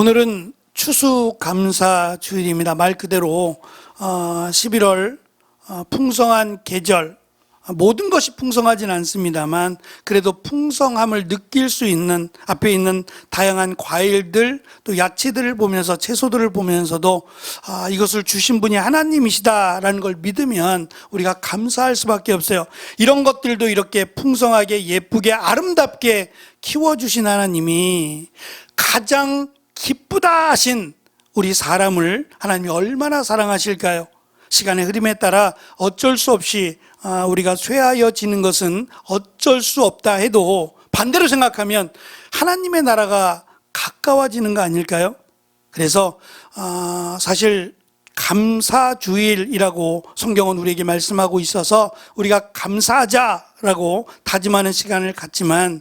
오늘은 추수감사주일입니다. 말 그대로 11월 풍성한 계절, 모든 것이 풍성하진 않습니다만 그래도 풍성함을 느낄 수 있는 앞에 있는 다양한 과일들 또 야채들을 보면서 채소들을 보면서도 이것을 주신 분이 하나님이시다라는 걸 믿으면 우리가 감사할 수밖에 없어요. 이런 것들도 이렇게 풍성하게 예쁘게 아름답게 키워주신 하나님이 가장 기쁘다 하신 우리 사람을 하나님이 얼마나 사랑하실까요? 시간의 흐름에 따라 어쩔 수 없이 우리가 쇠하여지는 것은 어쩔 수 없다 해도 반대로 생각하면 하나님의 나라가 가까워지는 거 아닐까요? 그래서 사실 감사주일이라고 성경은 우리에게 말씀하고 있어서 우리가 감사하자라고 다짐하는 시간을 갖지만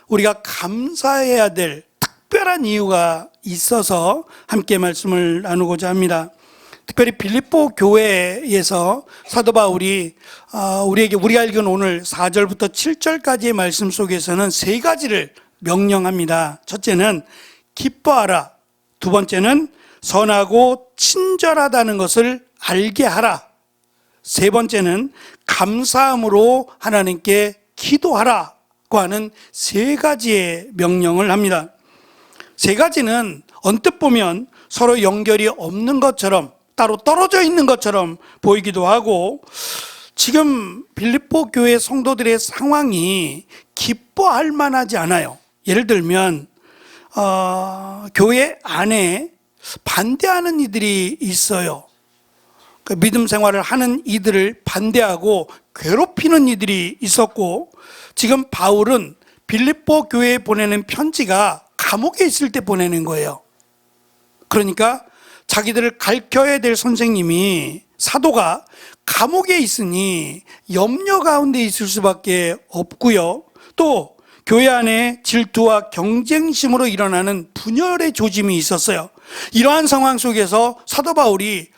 우리가 감사해야 될 특별한 이유가 있어서 함께 말씀을 나누고자 합니다. 특별히 빌립보 교회에서 사도 바울이 우리가 읽은 오늘 4절부터 7절까지의 말씀 속에서는 세 가지를 명령합니다. 첫째는 기뻐하라. 두 번째는 선하고 친절하다는 것을 알게 하라. 세 번째는 감사함으로 하나님께 기도하라고 하는 세 가지의 명령을 합니다. 세 가지는 언뜻 보면 서로 연결이 없는 것처럼 따로 떨어져 있는 것처럼 보이기도 하고 지금 빌립보 교회 성도들의 상황이 기뻐할 만하지 않아요. 예를 들면 교회 안에 반대하는 이들이 있어요. 그 믿음 생활을 하는 이들을 반대하고 괴롭히는 이들이 있었고 지금 바울은 빌립보 교회에 보내는 편지가 감옥에 있을 때 보내는 거예요. 그러니까 자기들을 가르쳐야 될 선생님이 사도가 감옥에 있으니 염려 가운데 있을 수밖에 없고요. 또 교회 안에 질투와 경쟁심으로 일어나는 분열의 조짐이 있었어요. 이러한 상황 속에서 사도 바울이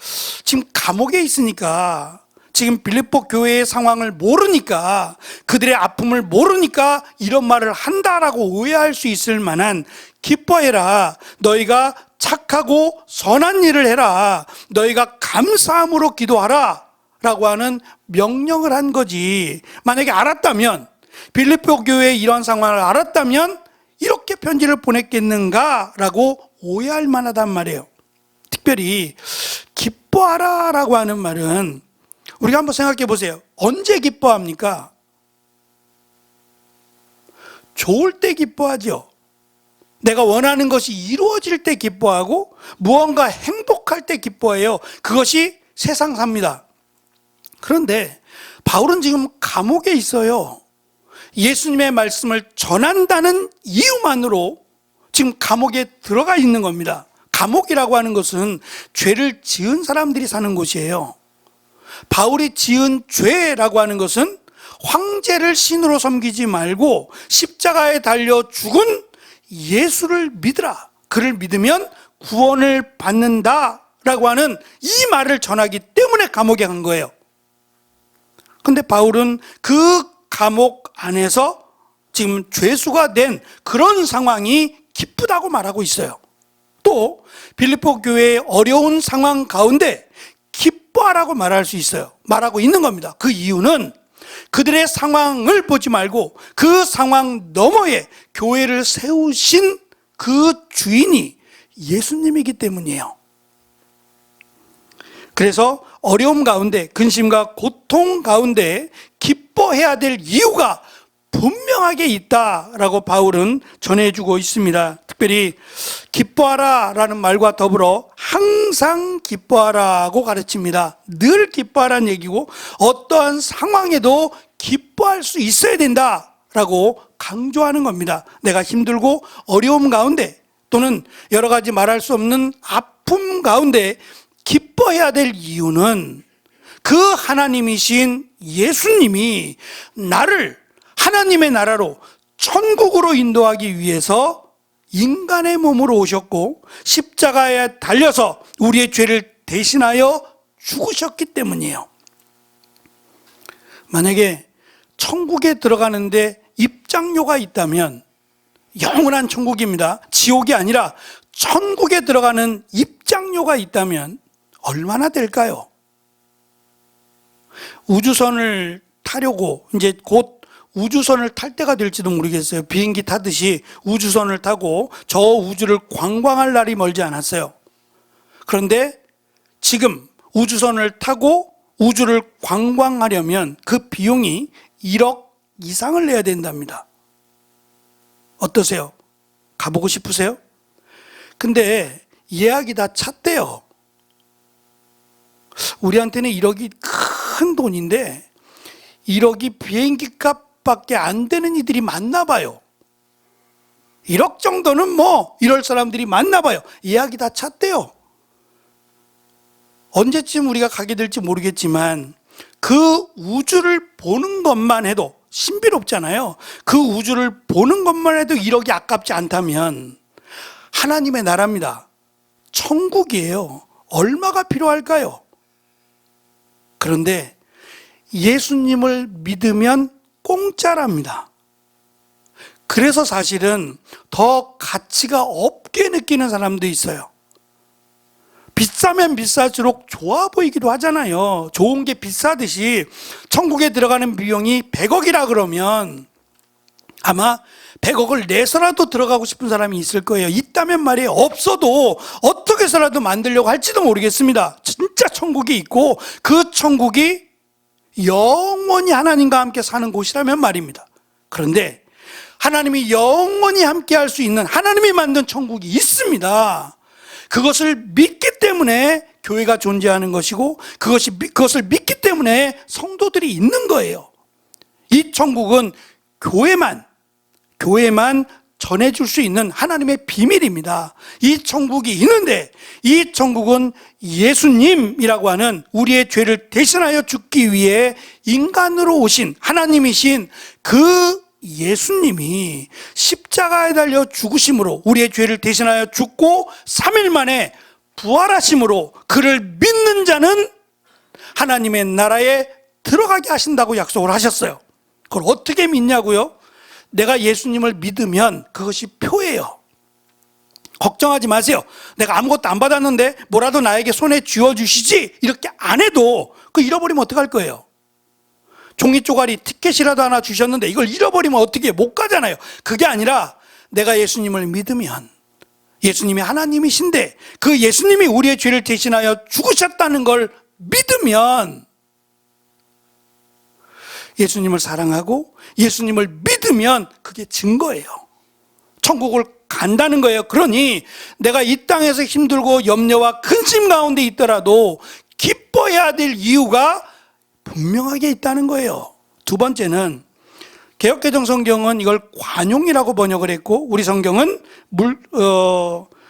지금 감옥에 있으니까 지금 빌립보 교회의 상황을 모르니까 그들의 아픔을 모르니까 이런 말을 한다라고 오해할 수 있을 만한 기뻐해라. 너희가 착하고 선한 일을 해라. 너희가 감사함으로 기도하라 라고 하는 명령을 한 거지. 만약에 알았다면 빌립보 교회의 이런 상황을 알았다면 이렇게 편지를 보냈겠는가 라고 오해할 만하단 말이에요. 특별히 기뻐하라 라고 하는 말은 우리가 한번 생각해 보세요. 언제 기뻐합니까? 좋을 때 기뻐하죠. 내가 원하는 것이 이루어질 때 기뻐하고 무언가 행복할 때 기뻐해요. 그것이 세상사입니다. 그런데 바울은 지금 감옥에 있어요. 예수님의 말씀을 전한다는 이유만으로 지금 감옥에 들어가 있는 겁니다. 감옥이라고 하는 것은 죄를 지은 사람들이 사는 곳이에요. 바울이 지은 죄라고 하는 것은 황제를 신으로 섬기지 말고 십자가에 달려 죽은 예수를 믿으라. 그를 믿으면 구원을 받는다라고 하는 이 말을 전하기 때문에 감옥에 간 거예요. 근데 바울은 그 감옥 안에서 지금 죄수가 된 그런 상황이 기쁘다고 말하고 있어요. 또 빌립보 교회의 어려운 상황 가운데 기뻐하라고 말할 수 있어요. 말하고 있는 겁니다. 그 이유는 그들의 상황을 보지 말고 그 상황 너머에 교회를 세우신 그 주인이 예수님이기 때문이에요. 그래서 어려움 가운데 근심과 고통 가운데 기뻐해야 될 이유가 분명하게 있다라고 바울은 전해주고 있습니다. 특별히 기뻐하라 라는 말과 더불어 항상 기뻐하라고 가르칩니다. 늘 기뻐하라는 얘기고 어떠한 상황에도 기뻐할 수 있어야 된다라고 강조하는 겁니다. 내가 힘들고 어려움 가운데 또는 여러 가지 말할 수 없는 아픔 가운데 기뻐해야 될 이유는 그 하나님이신 예수님이 나를 하나님의 나라로 천국으로 인도하기 위해서 인간의 몸으로 오셨고 십자가에 달려서 우리의 죄를 대신하여 죽으셨기 때문이에요. 만약에 천국에 들어가는데 입장료가 있다면 영원한 천국입니다. 지옥이 아니라 천국에 들어가는 입장료가 있다면 얼마나 될까요? 우주선을 타려고 이제 곧 우주선을 탈 때가 될지도 모르겠어요. 비행기 타듯이 우주선을 타고 저 우주를 관광할 날이 멀지 않았어요. 그런데 지금 우주선을 타고 우주를 관광하려면 그 비용이 1억 이상을 내야 된답니다. 어떠세요? 가보고 싶으세요? 근데 예약이 다 찼대요. 우리한테는 1억이 큰 돈인데 1억이 비행기 값밖에 안 되는 이들이 많나 봐요. 1억 정도는 뭐 이럴 사람들이 많나 봐요. 예약이 다 찼대요. 언제쯤 우리가 가게 될지 모르겠지만 그 우주를 보는 것만 해도 신비롭잖아요. 그 우주를 보는 것만 해도 1억이 아깝지 않다면 하나님의 나라입니다. 천국이에요. 얼마가 필요할까요? 그런데 예수님을 믿으면 공짜랍니다. 그래서 사실은 더 가치가 없게 느끼는 사람도 있어요. 비싸면 비쌀수록 좋아 보이기도 하잖아요. 좋은 게 비싸듯이 천국에 들어가는 비용이 100억이라 그러면 아마 100억을 내서라도 들어가고 싶은 사람이 있을 거예요. 있다면 말이에요. 없어도 어떻게 해서라도 만들려고 할지도 모르겠습니다. 진짜 천국이 있고 그 천국이 영원히 하나님과 함께 사는 곳이라면 말입니다. 그런데 하나님이 영원히 함께 할 수 있는 하나님이 만든 천국이 있습니다. 그것을 믿기 때문에 교회가 존재하는 것이고 그것을 믿기 때문에 성도들이 있는 거예요. 이 천국은 교회만 전해줄 수 있는 하나님의 비밀입니다. 이 천국이 있는데 이 천국은 예수님이라고 하는 우리의 죄를 대신하여 죽기 위해 인간으로 오신 하나님이신 그 예수님이 십자가에 달려 죽으심으로 우리의 죄를 대신하여 죽고 3일 만에 부활하심으로 그를 믿는 자는 하나님의 나라에 들어가게 하신다고 약속을 하셨어요. 그걸 어떻게 믿냐고요? 내가 예수님을 믿으면 그것이 표예요. 걱정하지 마세요. 내가 아무것도 안 받았는데 뭐라도 나에게 손에 쥐어주시지 이렇게 안 해도 그거 잃어버리면 어떡할 거예요? 종이 쪼가리 티켓이라도 하나 주셨는데 이걸 잃어버리면 어떻게 못 가잖아요. 그게 아니라 내가 예수님을 믿으면 예수님이 하나님이신데 그 예수님이 우리의 죄를 대신하여 죽으셨다는 걸 믿으면 예수님을 사랑하고 예수님을 믿으면 그게 증거예요. 천국을 간다는 거예요. 그러니 내가 이 땅에서 힘들고 염려와 근심 가운데 있더라도 기뻐해야 될 이유가 분명하게 있다는 거예요. 두 번째는 개역개정 성경은 이걸 관용이라고 번역을 했고 우리 성경은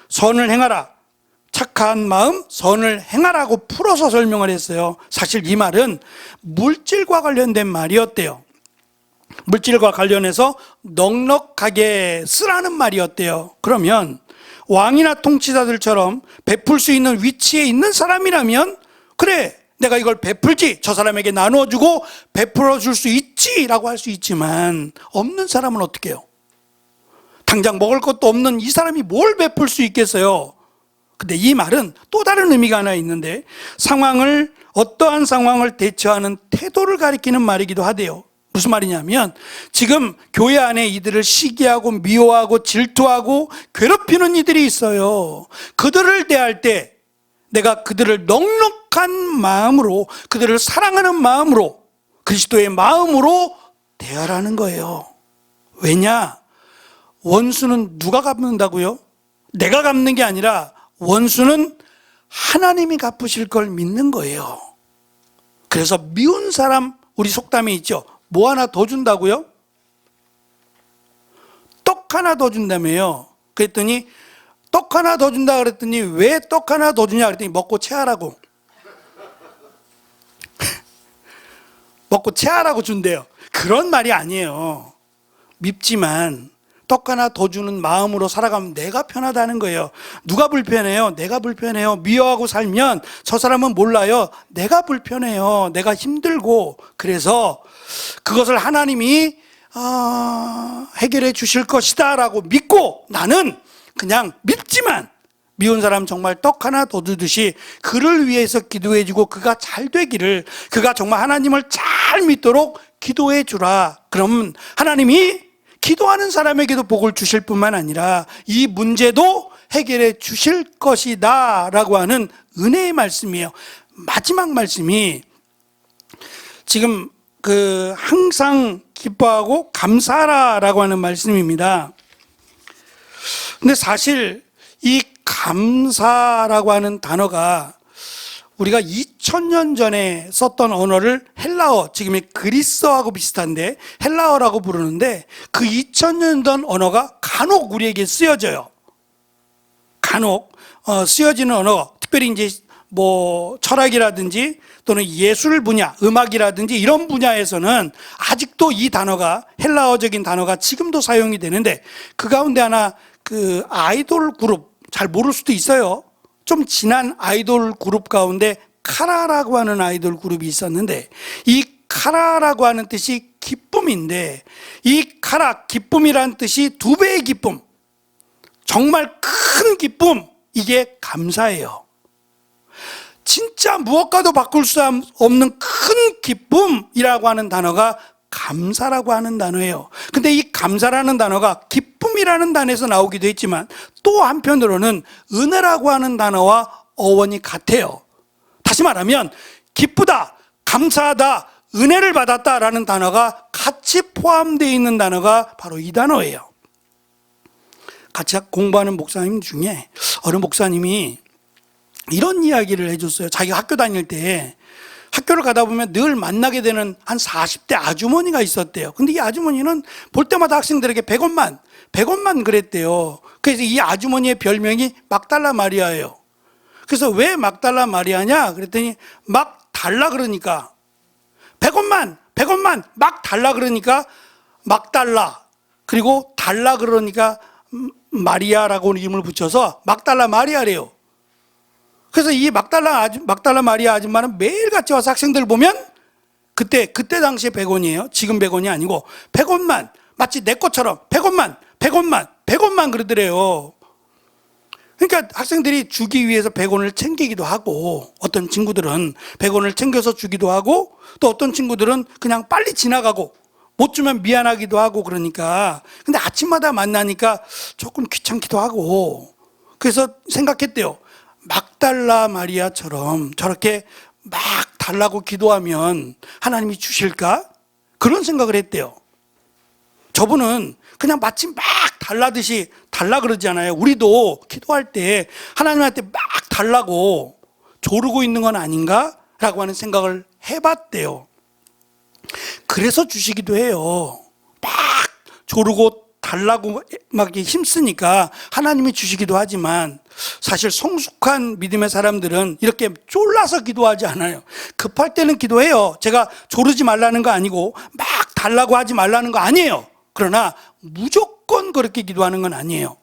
선을 행하라, 착한 마음 선을 행하라고 풀어서 설명을 했어요. 사실 이 말은 물질과 관련된 말이었대요. 물질과 관련해서 넉넉하게 쓰라는 말이었대요. 그러면 왕이나 통치자들처럼 베풀 수 있는 위치에 있는 사람이라면 그래 내가 이걸 베풀지 저 사람에게 나누어주고 베풀어 줄 수 있지 라고 할 수 있지만 없는 사람은 어떻게 해요? 당장 먹을 것도 없는 이 사람이 뭘 베풀 수 있겠어요? 근데 이 말은 또 다른 의미가 하나 있는데 어떠한 상황을 대처하는 태도를 가리키는 말이기도 하대요. 무슨 말이냐면 지금 교회 안에 이들을 시기하고 미워하고 질투하고 괴롭히는 이들이 있어요. 그들을 대할 때 내가 그들을 넉넉한 마음으로 그들을 사랑하는 마음으로 그리스도의 마음으로 대하라는 거예요. 왜냐? 원수는 누가 갚는다고요? 내가 갚는 게 아니라 원수는 하나님이 갚으실 걸 믿는 거예요. 그래서 미운 사람 우리 속담에 있죠. 뭐 하나 더 준다고요? 떡 하나 더 준다며요. 그랬더니 떡 하나 더 준다 그랬더니 왜 떡 하나 더 주냐 그랬더니 먹고 체하라고. 먹고 체하라고 준대요. 그런 말이 아니에요. 밉지만 떡 하나 더 주는 마음으로 살아가면 내가 편하다는 거예요. 누가 불편해요? 내가 불편해요. 미워하고 살면 저 사람은 몰라요. 내가 불편해요. 내가 힘들고 그래서 그것을 하나님이 해결해 주실 것이다 라고 믿고 나는 그냥 밉지만 미운 사람 정말 떡 하나 더 주듯이 그를 위해서 기도해주고 그가 잘 되기를, 그가 정말 하나님을 잘 믿도록 기도해 주라. 그러면 하나님이 기도하는 사람에게도 복을 주실 뿐만 아니라 이 문제도 해결해 주실 것이다 라고 하는 은혜의 말씀이에요. 마지막 말씀이 지금 항상 기뻐하고 감사하라라고 하는 말씀입니다. 근데 사실 이 감사라고 하는 단어가 우리가 2000년 전에 썼던 언어를 헬라어, 지금의 그리스어하고 비슷한데 헬라어라고 부르는데, 그 2000년 전 언어가 간혹 우리에게 쓰여져요. 간혹 쓰여지는 언어, 특별히 이제 철학이라든지 또는 예술 분야, 음악이라든지 이런 분야에서는 아직도 이 단어가, 헬라어적인 단어가 지금도 사용이 되는데, 그 가운데 하나 아이돌 그룹, 잘 모를 수도 있어요. 좀 지난 아이돌 그룹 가운데 카라라고 하는 아이돌 그룹이 있었는데, 이 카라라고 하는 뜻이 기쁨인데, 이 카라, 기쁨이란 뜻이 두 배의 기쁨, 정말 큰 기쁨, 이게 감사예요. 진짜 무엇과도 바꿀 수 없는 큰 기쁨이라고 하는 단어가 감사라고 하는 단어예요. 근데 이 감사라는 단어가 기쁨이라는 단어에서 나오기도 했지만 또 한편으로는 은혜라고 하는 단어와 어원이 같아요. 다시 말하면 기쁘다, 감사하다, 은혜를 받았다라는 단어가 같이 포함되어 있는 단어가 바로 이 단어예요. 같이 공부하는 목사님 중에 어느 목사님이 이런 이야기를 해줬어요. 자기가 학교 다닐 때 학교를 가다 보면 늘 만나게 되는 한 40대 아주머니가 있었대요. 근데 이 아주머니는 볼 때마다 학생들에게 100원만 그랬대요. 그래서 이 아주머니의 별명이 막달라 마리아예요. 그래서 왜 막달라 마리아냐 그랬더니 막 달라 그러니까 100원만 막 달라 그러니까 막달라, 그리고 달라 그러니까 마리아라고 이름을 붙여서 막달라 마리아래요. 그래서 이 막달라 마리아 아줌마는 매일같이 와서 학생들 보면 그때 당시에 100원이에요. 지금 100원이 아니고 100원만, 마치 내 것처럼 100원만 그러더래요. 그러니까 학생들이 주기 위해서 100원을 챙기기도 하고, 어떤 친구들은 100원을 챙겨서 주기도 하고, 또 어떤 친구들은 그냥 빨리 지나가고 못 주면 미안하기도 하고, 그러니까. 근데 아침마다 만나니까 조금 귀찮기도 하고, 그래서 생각했대요. 막달라 마리아처럼 저렇게 막 달라고 기도하면 하나님이 주실까? 그런 생각을 했대요. 저분은 그냥 마치 막 달라듯이 달라 그러잖아요. 우리도 기도할 때 하나님한테 막 달라고 조르고 있는 건 아닌가? 라고 하는 생각을 해봤대요. 그래서 주시기도 해요. 막 조르고 달라고 막 힘쓰니까 하나님이 주시기도 하지만, 사실 성숙한 믿음의 사람들은 이렇게 쫄라서 기도하지 않아요. 급할 때는 기도해요. 제가 조르지 말라는 거 아니고 막 달라고 하지 말라는 거 아니에요. 그러나 무조건 그렇게 기도하는 건 아니에요.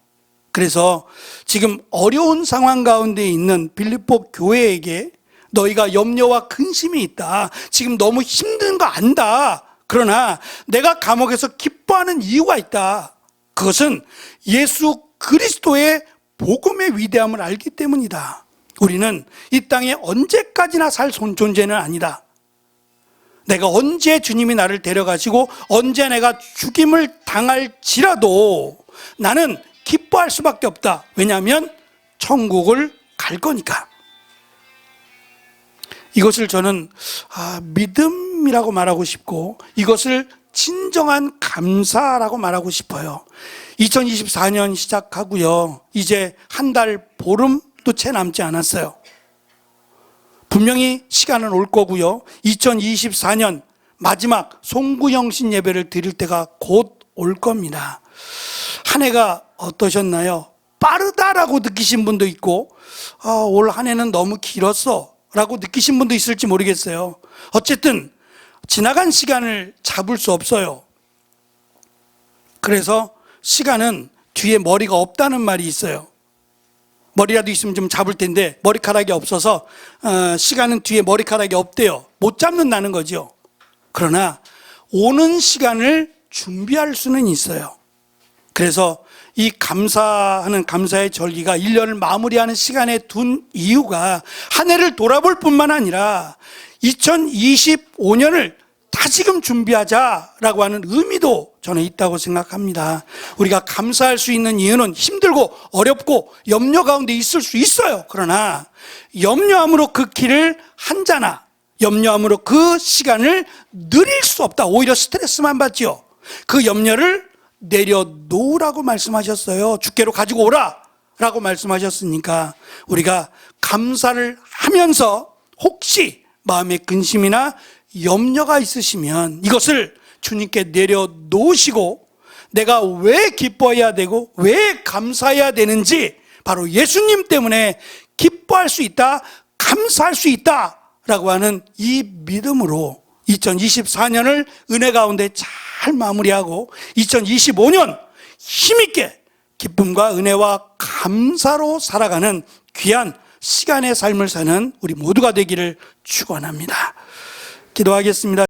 그래서 지금 어려운 상황 가운데 있는 빌립보 교회에게 너희가 염려와 근심이 있다, 지금 너무 힘든 거 안다, 그러나 내가 감옥에서 기뻐하는 이유가 있다, 그것은 예수 그리스도의 복음의 위대함을 알기 때문이다. 우리는 이 땅에 언제까지나 살 존재는 아니다. 내가 언제 주님이 나를 데려가시고 언제 내가 죽임을 당할지라도 나는 기뻐할 수밖에 없다. 왜냐하면 천국을 갈 거니까. 이것을 저는 믿음이라고 말하고 싶고, 이것을 진정한 감사라고 말하고 싶어요. 2024년 시작하고요, 이제 한 달 보름도 채 남지 않았어요. 분명히 시간은 올 거고요, 2024년 마지막 송구영신 예배를 드릴 때가 곧 올 겁니다. 한 해가 어떠셨나요? 빠르다라고 느끼신 분도 있고, 올 한 해는 너무 길었어 라고 느끼신 분도 있을지 모르겠어요. 어쨌든 지나간 시간을 잡을 수 없어요. 그래서 시간은 뒤에 머리가 없다는 말이 있어요. 머리라도 있으면 좀 잡을 텐데 머리카락이 없어서 시간은 뒤에 머리카락이 없대요. 못 잡는다는 거죠. 그러나 오는 시간을 준비할 수는 있어요. 그래서 이 감사하는 감사의 절기가 1년을 마무리하는 시간에 둔 이유가 한 해를 돌아볼 뿐만 아니라 2025년을 다시금 준비하자라고 하는 의미도 저는 있다고 생각합니다. 우리가 감사할 수 있는 이유는 힘들고 어렵고 염려 가운데 있을 수 있어요. 그러나 염려함으로 그 길을 한자나 염려함으로 그 시간을 느릴 수 없다. 오히려 스트레스만 받지요. 그 염려를 내려놓으라고 말씀하셨어요. 주께로 가지고 오라 라고 말씀하셨으니까 우리가 감사를 하면서 혹시 마음에 근심이나 염려가 있으시면 이것을 주님께 내려놓으시고 내가 왜 기뻐해야 되고 왜 감사해야 되는지 바로 예수님 때문에 기뻐할 수 있다, 감사할 수 있다 라고 하는 이 믿음으로 2024년을 은혜 가운데 잘 마무리하고 2025년 힘있게 기쁨과 은혜와 감사로 살아가는 귀한 시간의 삶을 사는 우리 모두가 되기를 축원합니다. 기도하겠습니다.